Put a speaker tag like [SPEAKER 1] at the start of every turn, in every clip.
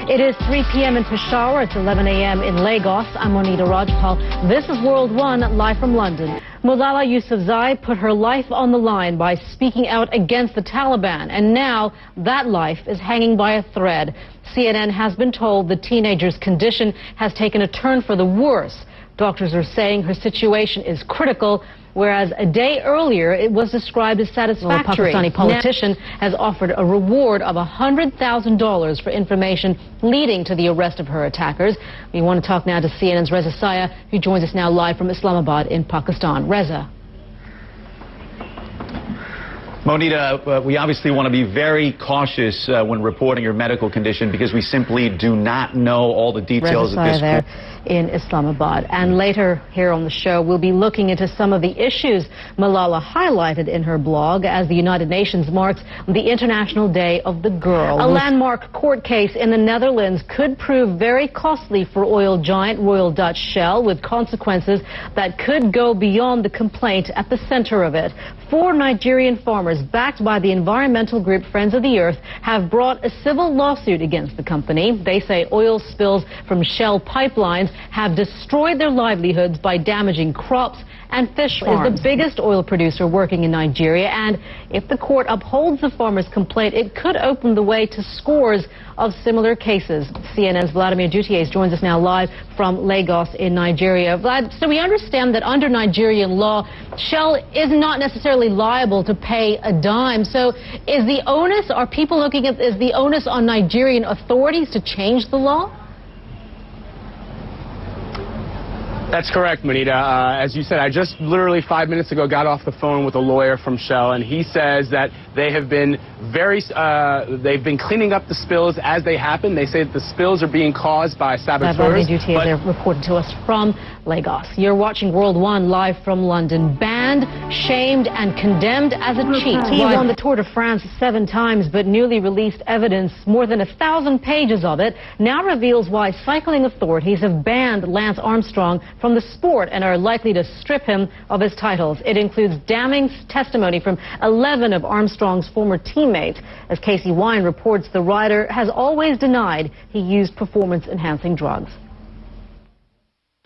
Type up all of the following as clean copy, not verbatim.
[SPEAKER 1] It is 3 p.m. in Peshawar. It's 11 a.m. in Lagos. I'm Monita Rajpal. This is World One, live from London. Malala Yousafzai put her life on the line by speaking out against the Taliban, and now that life is hanging by a thread. CNN has been told the teenager's condition has taken a turn for the worse. Doctors are saying her situation is critical, whereas a day earlier it was described as satisfactory. A Pakistani politician has offered a reward of $100,000 for information leading to the arrest of her attackers. We want to talk now to CNN's Reza Saya, who joins us now live from Islamabad in Pakistan. Reza.
[SPEAKER 2] Monita, we obviously want to be very cautious when reporting your medical condition because we simply do not know all the details at this point.
[SPEAKER 1] In Islamabad. And later here on the show, we'll be looking into some of the issues Malala highlighted in her blog as the United Nations marks the International Day of the Girl. A landmark court case in the Netherlands could prove very costly for oil giant Royal Dutch Shell, with consequences that could go beyond the complaint at the center of it. 4 Nigerian farmers, backed by the environmental group Friends of the Earth, have brought a civil lawsuit against the company. They say oil spills from Shell pipelines have destroyed their livelihoods by damaging crops and fish farms. Is the biggest oil producer working in Nigeria, and if the court upholds the farmers' complaint, it could open the way to scores of similar cases. CNN's Vladimir Duthiers joins us now live from Lagos in Nigeria. Vlad, so we understand that under Nigerian law, Shell is not necessarily liable to pay a dime. So is the onus, are people looking at, is the onus on Nigerian authorities to change the law?
[SPEAKER 3] That's correct, Monita. As you said, I just literally 5 minutes ago got off the phone with a lawyer from Shell, and he says that they have been they've been cleaning up the spills as they happen. They say that the spills are being caused by saboteurs.
[SPEAKER 1] They're reporting to us from Lagos. You're watching World One live from London. Banned, shamed, and condemned as a cheat. He won the Tour de France 7 times, but newly released evidence, more than 1,000 pages of it, now reveals why cycling authorities have banned Lance Armstrong from the sport and are likely to strip him of his titles. It includes damning testimony from 11 of Armstrong's former teammates. As Casey Wine reports, the rider has always denied he used performance-enhancing drugs.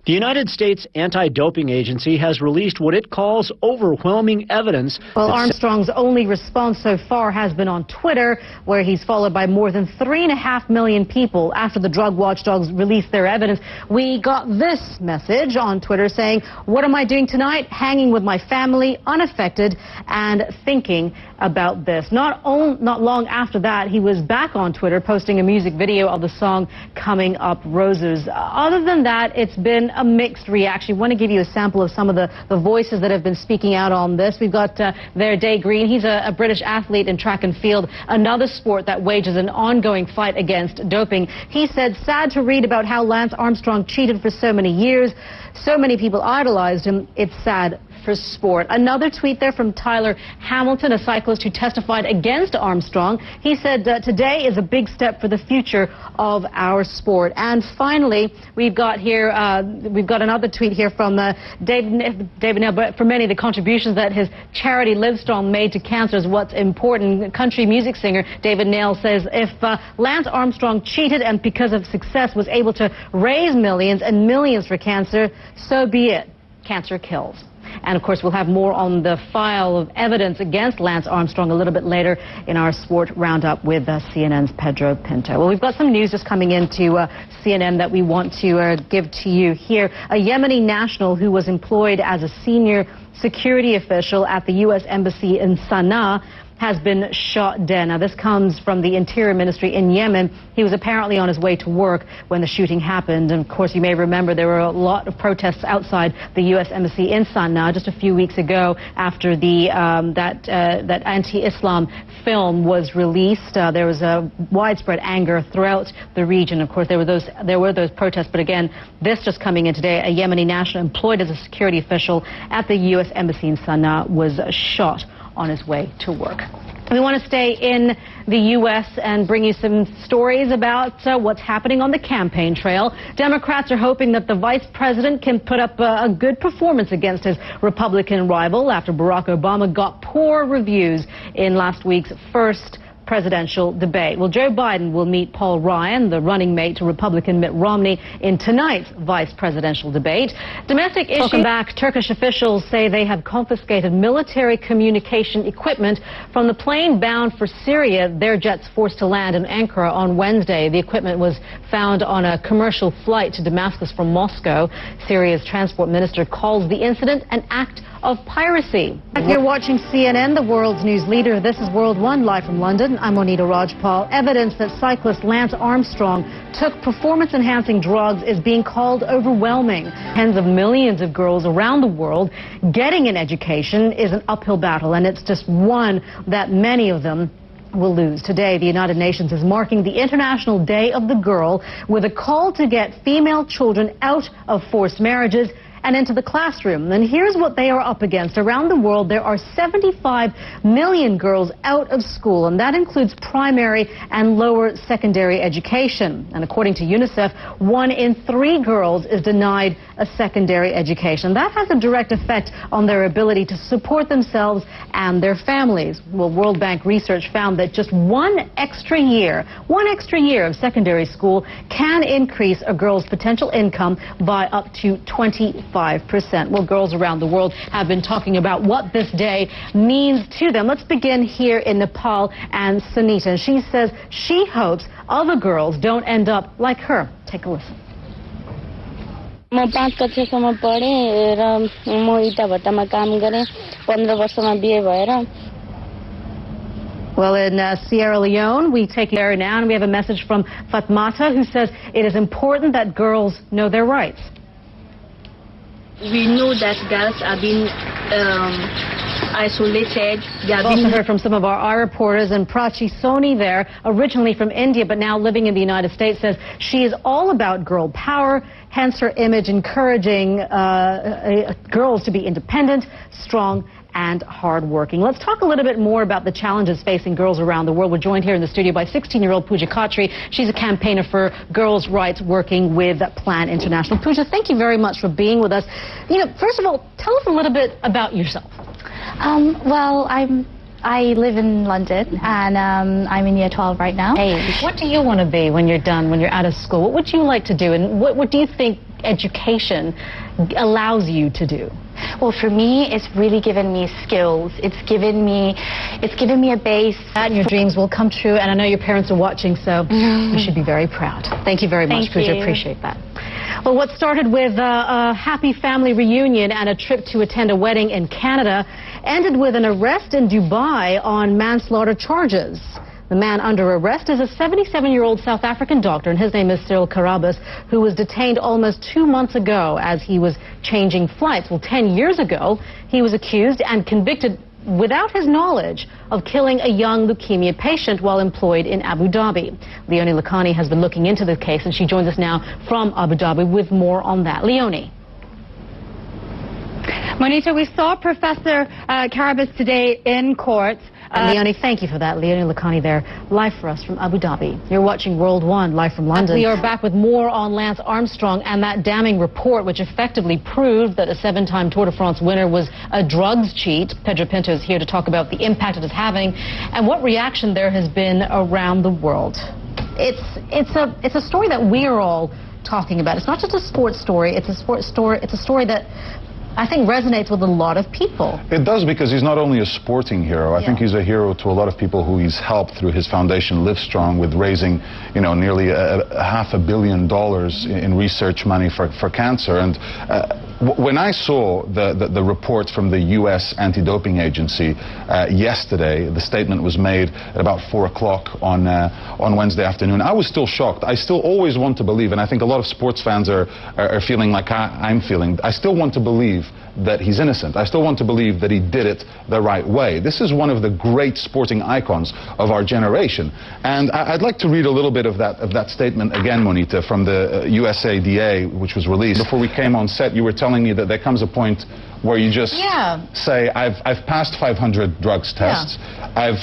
[SPEAKER 4] The United States Anti-Doping Agency has released what it calls overwhelming evidence.
[SPEAKER 1] Well, Armstrong's only response so far has been on Twitter, where he's followed by more than 3.5 million people. After the drug watchdogs released their evidence, we got this message on Twitter saying, "What am I doing tonight? Hanging with my family, unaffected, and thinking about this." Not long after that, he was back on Twitter posting a music video of the song Coming Up Roses. Other than that, it's been a mixed reaction. I want to give you a sample of some of the voices that have been speaking out on this. We've got there Day Green. He's a British athlete in track and field, another sport that wages an ongoing fight against doping. He said, "Sad to read about how Lance Armstrong cheated for so many years. So many people idolized him. It's sad for sport." Another tweet there from Tyler Hamilton, a cyclist who testified against Armstrong. He said, "Today is a big step for the future of our sport." And finally, we've got another tweet here from David Nail. But for many, the contributions that his charity Livestrong made to cancer is what's important. Country music singer David Nail says, if Lance Armstrong cheated and because of success was able to raise millions and millions for cancer, so be it. Cancer kills. And, of course, we'll have more on the file of evidence against Lance Armstrong a little bit later in our sport roundup with CNN's Pedro Pinto. Well, we've got some news just coming into CNN that we want to give to you here. A Yemeni national who was employed as a senior security official at the U.S. Embassy in Sana'a has been shot dead. Now, this comes from the Interior Ministry in Yemen. He was apparently on his way to work when the shooting happened. And, of course, you may remember there were a lot of protests outside the U.S. Embassy in Sana'a just a few weeks ago after the that anti-Islam film was released. There was a widespread anger throughout the region. Of course, there were those protests. But, again, this just coming in today, a Yemeni national employed as a security official at the U.S. Embassy in Sana'a was shot on his way to work. We want to stay in the U.S. and bring you some stories about what's happening on the campaign trail. Democrats are hoping that the vice president can put up a good performance against his Republican rival after Barack Obama got poor reviews in last week's first presidential debate. Well, Joe Biden will meet Paul Ryan, the running mate to Republican Mitt Romney, in tonight's vice presidential debate. Domestic issue. Welcome back. Turkish officials say they have confiscated military communication equipment from the plane bound for Syria. Their jets forced to land in Ankara on Wednesday. The equipment was found on a commercial flight to Damascus from Moscow. Syria's transport minister calls the incident an act of piracy. You're watching CNN, the world's news leader. This is World One, live from London. I'm Monita Rajpal. Evidence that cyclist Lance Armstrong took performance-enhancing drugs is being called overwhelming. Tens of millions of girls around the world getting an education is an uphill battle, and it's just one that many of them will lose. Today, the United Nations is marking the International Day of the Girl with a call to get female children out of forced marriages and into the classroom. And here's what they are up against. Around the world, there are 75 million girls out of school, and that includes primary and lower secondary education. And according to UNICEF, 1 in 3 girls is denied a secondary education. That has a direct effect on their ability to support themselves and their families. Well, World Bank research found that just one extra year of secondary school can increase a girl's potential income by up to 25%. Well, girls around the world have been talking about what this day means to them. Let's begin here in Nepal and Sunita. She says she hopes other girls don't end up like her. Take a listen.
[SPEAKER 5] म 5 कक्षासम्म पढेँ र म इटा भट्टामा काम गरेँ 15 वर्षमा बिहे भएर.
[SPEAKER 1] Well, in Sierra Leone, we take there now, and we have a message from Fatmata, who says it is important that girls know their rights.
[SPEAKER 6] We know that girls are being isolated.
[SPEAKER 1] We've also heard from some of our reporters, and Prachi Soni there, originally from India but now living in the United States, says she is all about girl power, hence her image encouraging girls to be independent, strong, and hardworking. Let's talk a little bit more about the challenges facing girls around the world. We're joined here in the studio by 16-year-old Pooja Khatri. She's a campaigner for girls' rights working with Plan International. Pooja, thank you very much for being with us. You know, first of all, tell us a little bit about yourself.
[SPEAKER 7] Well, I live in London, and I'm in year 12 right now.
[SPEAKER 1] Hey, what do you want to be when you're done, when you're out of school? What would you like to do, and what do you think education allows you to do?
[SPEAKER 7] Well, for me, it's really given me skills. It's given me a base.
[SPEAKER 1] And your dreams will come true, and I know your parents are watching, so you should be very proud. Thank you very much, Pooja. Appreciate that. Well, what started with a happy family reunion and a trip to attend a wedding in Canada ended with an arrest in Dubai on manslaughter charges. The man under arrest is a 77-year-old South African doctor, and his name is Cyril Karabas, who was detained almost 2 months ago as he was changing flights. Well, 10 years ago, he was accused and convicted without his knowledge of killing a young leukemia patient while employed in Abu Dhabi. Leonie Lakhani has been looking into the case, and she joins us now from Abu Dhabi with more on that. Leonie.
[SPEAKER 8] Monita, we saw Professor Karabas today in court.
[SPEAKER 1] Leonie, thank you for that. Leonie Lakhani there, live for us from Abu Dhabi. You're watching World One, live from London. We are back with more on Lance Armstrong and that damning report which effectively proved that a 7-time Tour de France winner was a drugs cheat. Pedro Pinto is here to talk about the impact it is having and what reaction there has been around the world. It's a story that we are all talking about. It's not just a sports story. It's a story that I think resonates with a lot of people.
[SPEAKER 9] It does, because he's not only a sporting hero. I think he's a hero to a lot of people who he's helped through his foundation, Live Strong, with raising, you know, nearly $500 million in research money for cancer. And when I saw the report from the U.S. anti-doping agency yesterday, the statement was made at about 4 o'clock on Wednesday afternoon. I was still shocked. I still always want to believe, and I think a lot of sports fans are feeling like I'm feeling. I still want to believe that he's innocent. I still want to believe that he did it the right way. This is one of the great sporting icons of our generation. And I'd like to read a little bit of that statement again, Monita, from the USADA, which was released. Before we came on set, you were telling me that there comes a point where you just say, I've passed 500 drugs tests. I've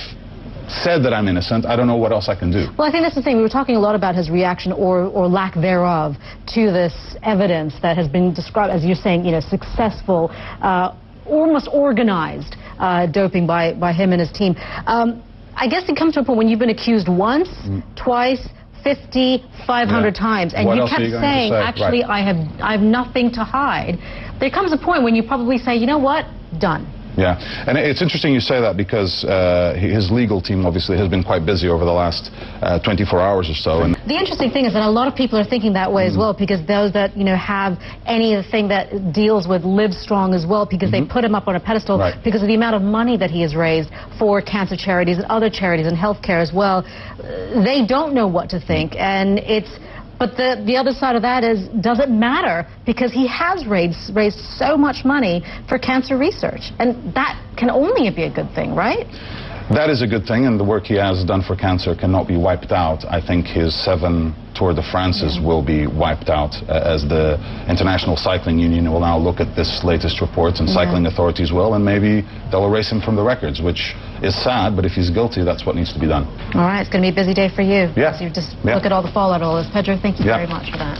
[SPEAKER 9] said that I'm innocent. I don't know what else I can do.
[SPEAKER 1] Well, I think that's the thing. We were talking a lot about his reaction or lack thereof to this evidence that has been described, as you're saying, you know, successful, almost organized doping by him and his team. I guess it comes to a point when you've been accused once, twice, 50, 500 times, and you kept saying, actually, I have nothing to hide. There comes a point when you probably say, you know what, done.
[SPEAKER 9] Yeah, and it's interesting you say that because his legal team obviously has been quite busy over the last 24 hours or so. And
[SPEAKER 1] the interesting thing is that a lot of people are thinking that way as well, because those that have anything that deals with Livestrong as well, because they put him up on a pedestal because of the amount of money that he has raised for cancer charities and other charities and healthcare as well. They don't know what to think, and it's. But the other side of that is, does it matter? Because he has raised so much money for cancer research. And that can only be a good thing, right?
[SPEAKER 9] That is a good thing, and the work he has done for cancer cannot be wiped out. I think his 7 Tour de France's will be wiped out, as the International Cycling Union will now look at this latest report, and cycling authorities will, and maybe they'll erase him from the records, which is sad, but if he's guilty, that's what needs to be done.
[SPEAKER 1] All right, it's going to be a busy day for you.
[SPEAKER 9] Yeah.
[SPEAKER 1] So you just look at all the fallout of all this. Pedro, thank you very much for that.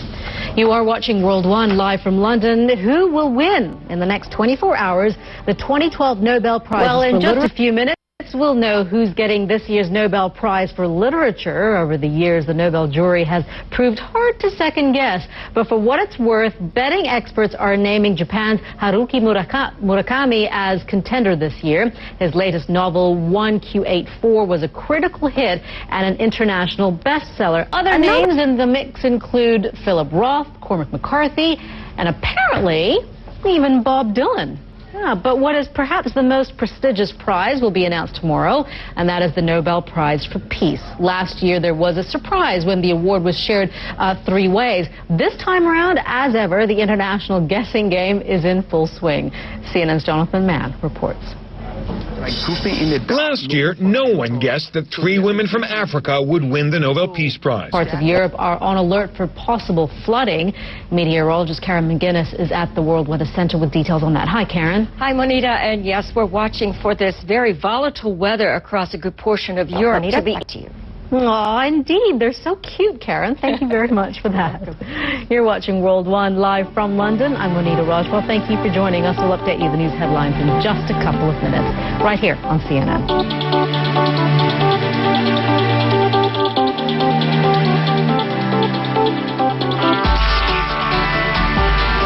[SPEAKER 1] You are watching World One live from London. Who will win in the next 24 hours the 2012 Nobel Prize? Well, in just a few minutes, we'll know who's getting this year's Nobel Prize for Literature. Over the years, the Nobel jury has proved hard to second guess. But for what it's worth, betting experts are naming Japan's Haruki Murakami as contender this year. His latest novel, 1Q84, was a critical hit and an international bestseller. Other names in the mix include Philip Roth, Cormac McCarthy, and apparently even Bob Dylan. Yeah, but what is perhaps the most prestigious prize will be announced tomorrow, and that is the Nobel Prize for Peace. Last year, there was a surprise when the award was shared 3 ways. This time around, as ever, the international guessing game is in full swing. CNN's Jonathan Mann reports.
[SPEAKER 10] Last year, no one guessed that 3 women from Africa would win the Nobel Peace Prize.
[SPEAKER 1] Parts of Europe are on alert for possible flooding. Meteorologist Karen McGuinness is at the World Weather Center with details on that. Hi, Karen.
[SPEAKER 11] Hi, Monita. And yes, we're watching for this very volatile weather across a good portion of Europe.
[SPEAKER 1] Monita, back to you. Oh, indeed. They're so cute, Karen. Thank you very much for that. You're watching World One live from London. I'm Monita Rajpal. Thank you for joining us. We'll update you the news headlines in just a couple of minutes, right here on CNN.